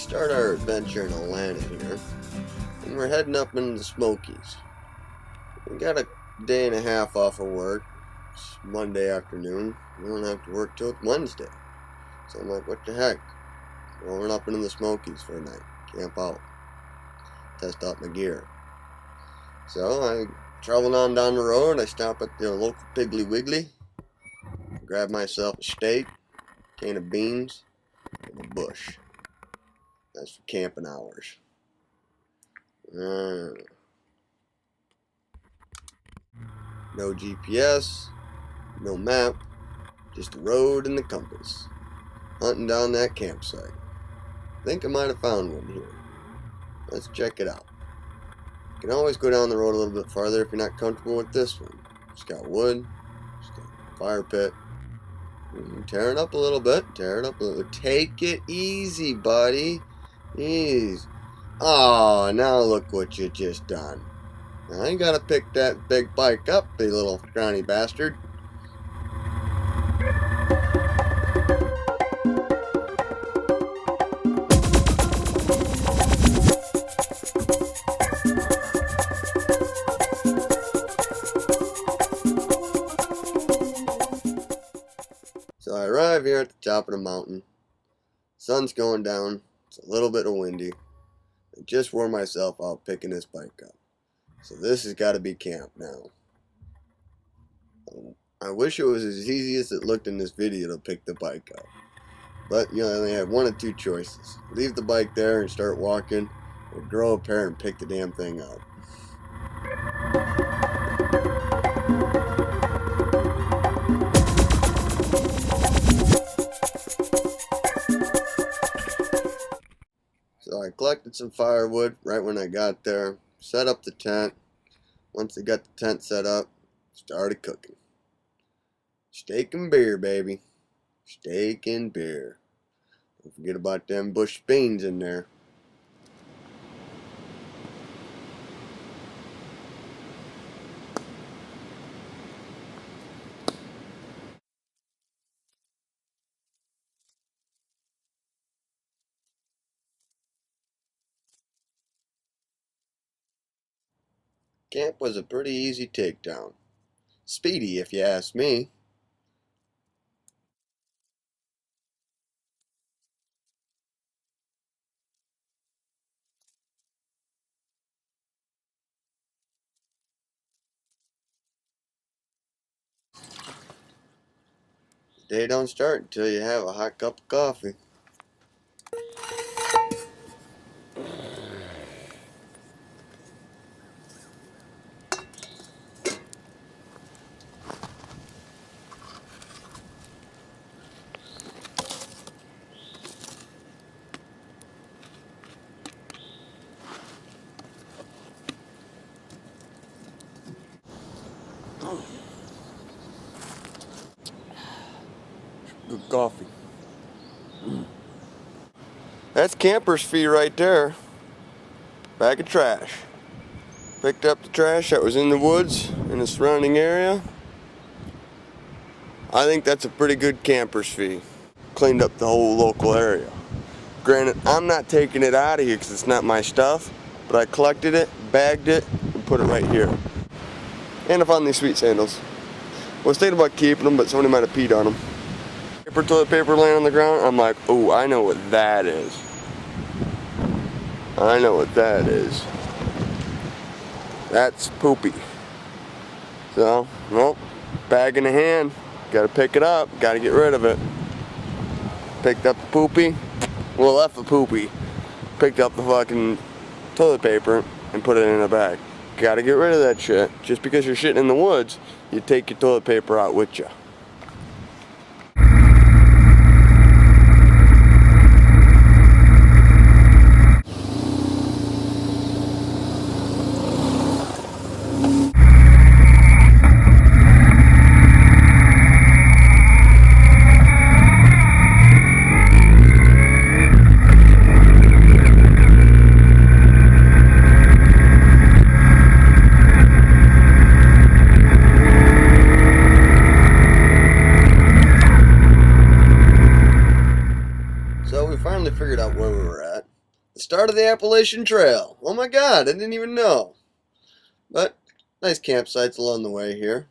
start our adventure in Atlanta here, and we're heading up into the Smokies. We got a day and a half off of work. It's Monday afternoon. We don't have to work till Wednesday. So I'm like, what the heck? Rolling up into the Smokies for a night. Camp out. Test out my gear. So I traveled on down the road. I stop at the local Piggly Wiggly. Grab myself a steak, can of beans, and a bush. That's for camping hours. No GPS, no map, just the road and the compass. Hunting down that campsite. Think I might have found one here. Let's check it out. You can always go down the road a little bit farther if you're not comfortable with this one. It's got wood, it's got a fire pit. Tear it up a little bit, tear it up a little. Take it easy, buddy. Easy. Oh, now look what you just done. Now you gotta pick that big bike up, you little scrawny bastard. So I arrive here at the top of the mountain. Sun's going down. It's a little bit windy. I just wore myself out picking this bike up. So this has got to be camp now. I wish it was as easy as it looked in this video to pick the bike up. But you only have one of two choices. Leave the bike there and start walking, or grow a pair and pick the damn thing up. So I collected some firewood right when I got there, set up the tent. Once I got the tent set up, started cooking. Steak and beer, baby. Steak and beer. Don't forget about them bush beans in there. Camp was a pretty easy takedown. Speedy, if you ask me. The day don't start until you have a hot cup of coffee. Good coffee. That's camper's fee right there. Bag of trash. Picked up the trash that was in the woods in the surrounding area. I think that's a pretty good camper's fee. Cleaned up the whole local area. Granted, I'm not taking it out of here because it's not my stuff, but I collected it, bagged it, and put it right here. And I found these sweet sandals. I was thinking about keeping them, but somebody might have peed on them. Toilet paper laying on the ground. I'm like, oh, I know what that is. I know what that is. That's poopy. So, well, bag in the hand. Gotta pick it up. Gotta get rid of it. Picked up the poopy. Well, left the poopy. Picked up the fucking toilet paper and put it in a bag. Gotta get rid of that shit. Just because you're shitting in the woods, you take your toilet paper out with you. Figured out where we were at. The start of the Appalachian Trail. Oh my God, I didn't even know. But nice campsites along the way here.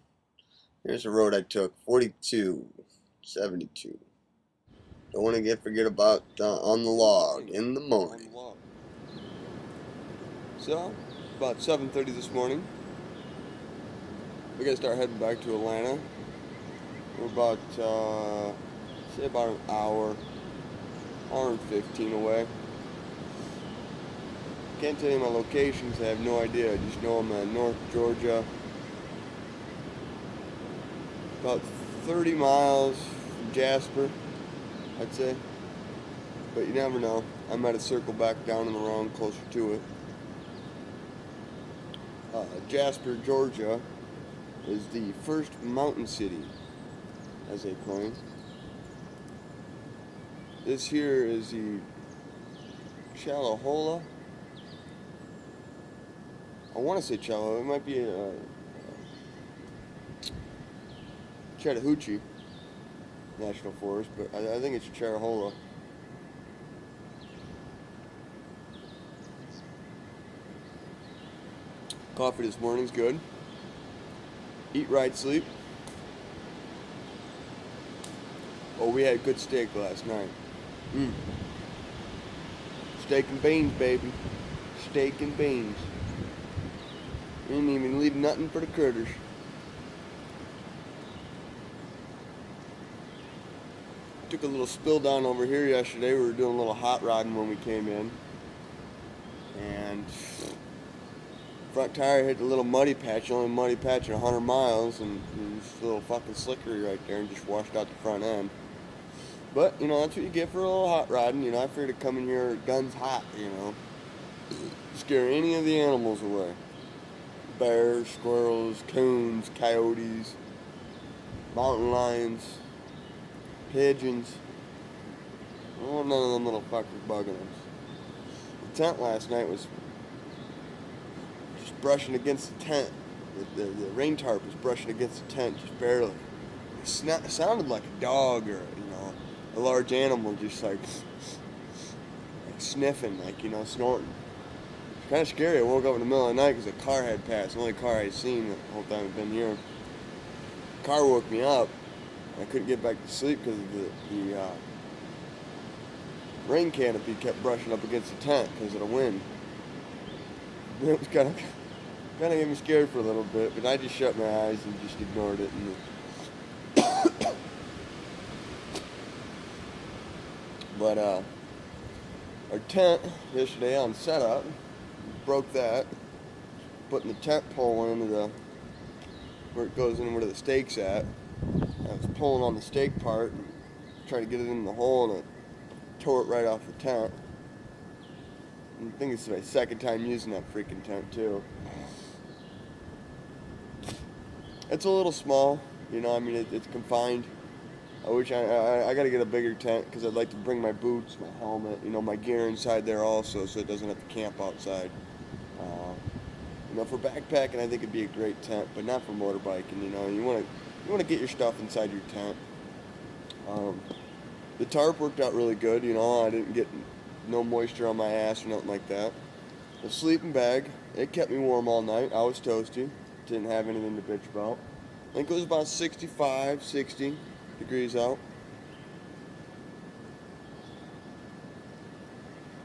Here's the road I took, 4272. Don't want to forget about on the log in the morning. So, about 7:30 this morning, we gotta start heading back to Atlanta. We're about, say about an hour and 15 away. Can't tell you my locations, I have no idea. I just know I'm in North Georgia. About 30 miles from Jasper, I'd say. But you never know. I might have circled back down in the wrong, closer to it. Jasper, Georgia is the first mountain city, as they claim. This here is the Chalahola. I want to say Chalahola. It might be Chattahoochee National Forest, but I think it's Chalahola. Coffee this morning's good. Eat right, sleep. Oh, we had good steak last night. Steak and beans, baby. Steak and beans. Didn't even leave nothing for the critters. Took a little spill down over here yesterday. We were doing a little hot rodding when we came in. And front tire hit a little muddy patch, only muddy patch at 100 miles, and this little fucking slickery right there and just washed out the front end. But, you know, that's what you get for a little hot rodding. You know, I figured to come in here guns hot, you know. Scare any of the animals away. Bears, squirrels, coons, coyotes, mountain lions, pigeons. I don't want none of them little fuckers bugging us. The tent last night was just brushing against the tent. The rain tarp was brushing against the tent, just barely. It sounded like a dog or, you know, a large animal just like sniffing, like, you know, snorting. It's kind of scary. I woke up in the middle of the night because a car had passed. The only car I'd seen the whole time I've been here. The car woke me up. I couldn't get back to sleep because of the rain canopy kept brushing up against the tent because of the wind. It was kind of gave me scared for a little bit, but I just shut my eyes and just ignored it. But our tent yesterday on setup, broke that, putting the tent pole into where it goes in where the stake's at. I was pulling on the stake part and trying to get it in the hole, and it tore it right off the tent. And I think it's my second time using that freaking tent too. It's a little small, you know, I mean, it's confined. I wish I got to get a bigger tent because I'd like to bring my boots, my helmet, you know, my gear inside there also, so it doesn't have to camp outside. You know, for backpacking, I think it'd be a great tent, but not for motorbiking. You know, you want to get your stuff inside your tent. The tarp worked out really good. You know, I didn't get no moisture on my ass or nothing like that. The sleeping bag, it kept me warm all night. I was toasty. Didn't have anything to bitch about. I think it was about 65, 60 degrees out.